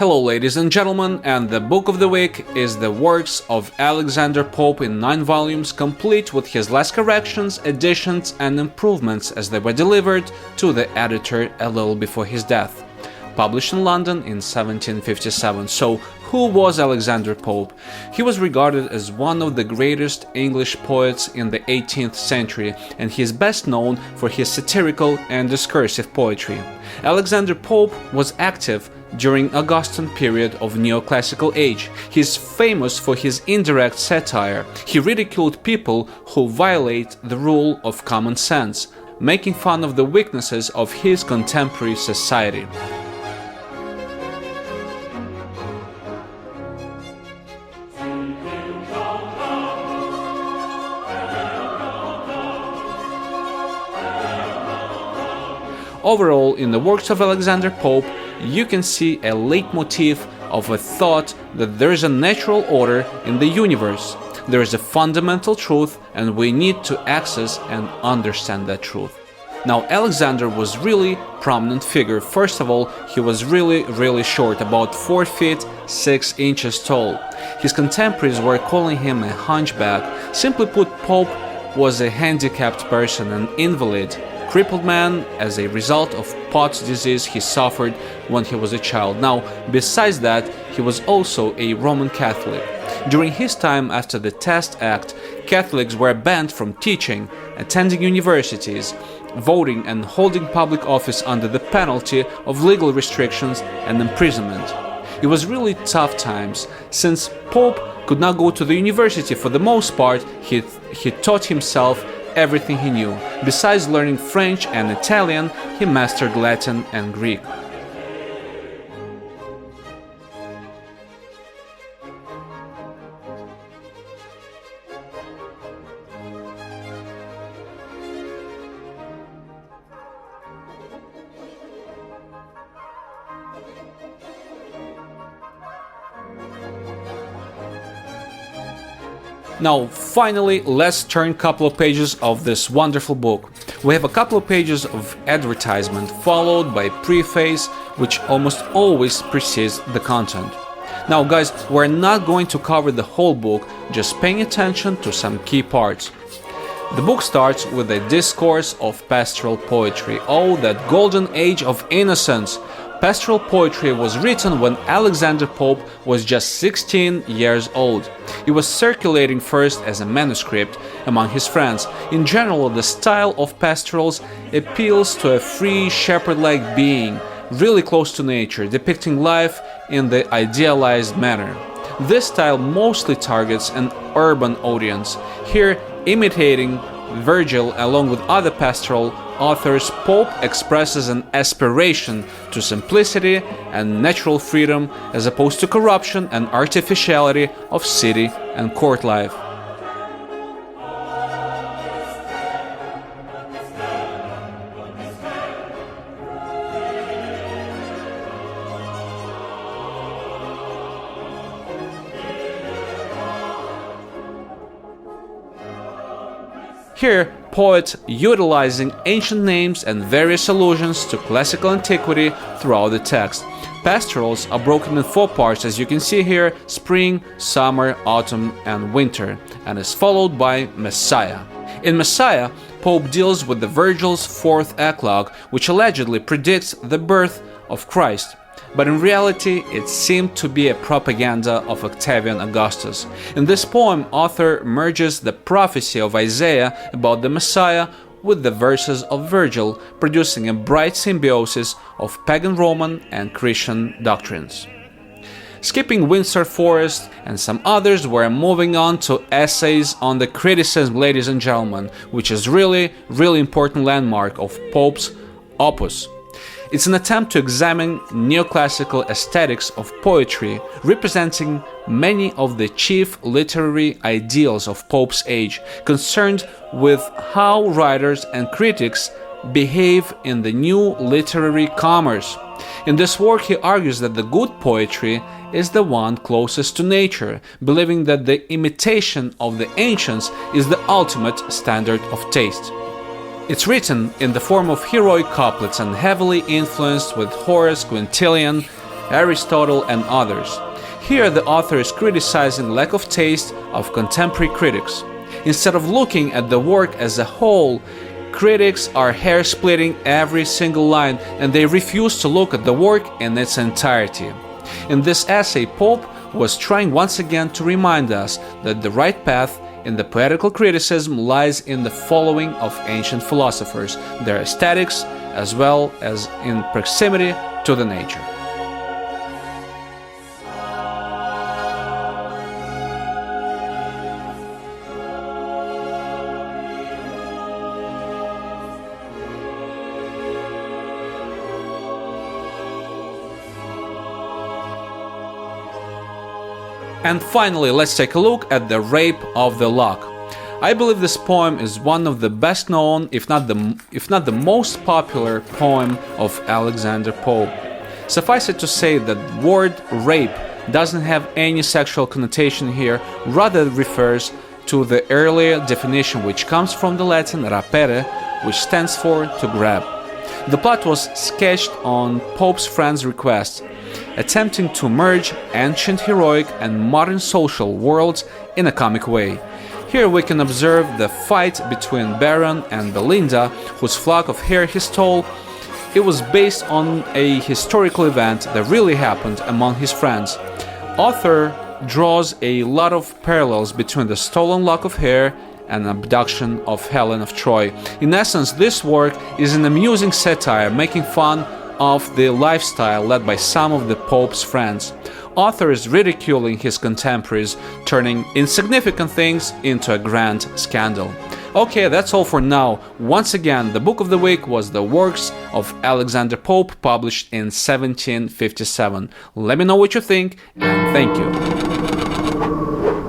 Hello ladies and gentlemen, and the book of the week is the works of Alexander Pope in 9 volumes, complete with his last corrections, additions and improvements as they were delivered to the editor a little before his death. Published in London in 1757. So, who was Alexander Pope? He was regarded as one of the greatest English poets in the 18th century, and he is best known for his satirical and discursive poetry. Alexander Pope was active during Augustan period of neoclassical age. He is famous for his indirect satire. He ridiculed people who violate the rule of common sense, making fun of the weaknesses of his contemporary society. Overall, in the works of Alexander Pope, you can see a leitmotif of a thought that there is a natural order in the universe. There is a fundamental truth, and we need to access and understand that truth. Now, Alexander was really prominent figure. First of all, he was really short, about 4 feet 6 inches tall. His contemporaries were calling him a hunchback. Simply put, Pope was a handicapped person, an invalid, crippled man as a result of Pott's disease he suffered when he was a child. Now, besides that, he was also a Roman Catholic. During his time after the Test Act, Catholics were banned from teaching, attending universities, voting and holding public office under the penalty of legal restrictions and imprisonment. It was really tough times. Since Pope could not go to the university for the most part, he taught himself everything he knew. Besides learning French and Italian, he mastered Latin and Greek. Now, finally, let's turn a couple of pages of this wonderful book. We have a couple of pages of advertisement followed by preface, which almost always precedes the content. Now, guys, we're not going to cover the whole book, just paying attention to some key parts. The book starts with a discourse of pastoral poetry. Oh, that golden age of innocence! Pastoral poetry was written when Alexander Pope was just 16 years old. It was circulating first as a manuscript among his friends. In general, the style of pastorals appeals to a free, shepherd-like being, really close to nature, depicting life in the idealized manner. This style mostly targets an urban audience. Here, imitating Virgil along with other pastoral authors, Pope expresses an aspiration to simplicity and natural freedom as opposed to corruption and artificiality of city and court life. Here, poet utilizing ancient names and various allusions to classical antiquity throughout the text. Pastorals are broken in 4 parts, as you can see here: spring, summer, autumn and winter, and is followed by Messiah. In Messiah, Pope deals with the Virgil's 4th eclogue, which allegedly predicts the birth of Christ. But in reality, it seemed to be a propaganda of Octavian Augustus. In this poem, author merges the prophecy of Isaiah about the Messiah with the verses of Virgil, producing a bright symbiosis of pagan Roman and Christian doctrines. Skipping Windsor Forest and some others, we're moving on to essays on the criticism, ladies and gentlemen, which is really important landmark of Pope's opus. It's an attempt to examine neoclassical aesthetics of poetry, representing many of the chief literary ideals of Pope's age, concerned with how writers and critics behave in the new literary commerce. In this work, he argues that the good poetry is the one closest to nature, believing that the imitation of the ancients is the ultimate standard of taste. It's written in the form of heroic couplets and heavily influenced with Horace, Quintilian, Aristotle, and others. Here the author is criticizing lack of taste of contemporary critics. Instead of looking at the work as a whole, critics are hair-splitting every single line, and they refuse to look at the work in its entirety. In this essay, Pope was trying once again to remind us that the right path in the poetical criticism lies in the following of ancient philosophers, their aesthetics, as well as in proximity to the nature. And finally, let's take a look at The Rape of the Lock. I believe this poem is one of the best known, if not the most popular poem of Alexander Pope. Suffice it to say that the word rape doesn't have any sexual connotation here, rather refers to the earlier definition, which comes from the Latin rapere, which stands for to grab. The plot was sketched on Pope's friend's request, attempting to merge ancient heroic and modern social worlds in a comic way. Here we can observe the fight between Baron and Belinda, whose flock of hair he stole. It was based on a historical event that really happened among his friends. Author draws a lot of parallels between the stolen lock of hair and abduction of Helen of Troy. In essence, this work is an amusing satire making fun of the lifestyle led by some of the Pope's friends. Author is ridiculing his contemporaries, turning insignificant things into a grand scandal. Okay, that's all for now. Once again, the book of the week was the works of Alexander Pope, published in 1757. Let me know what you think, and thank you.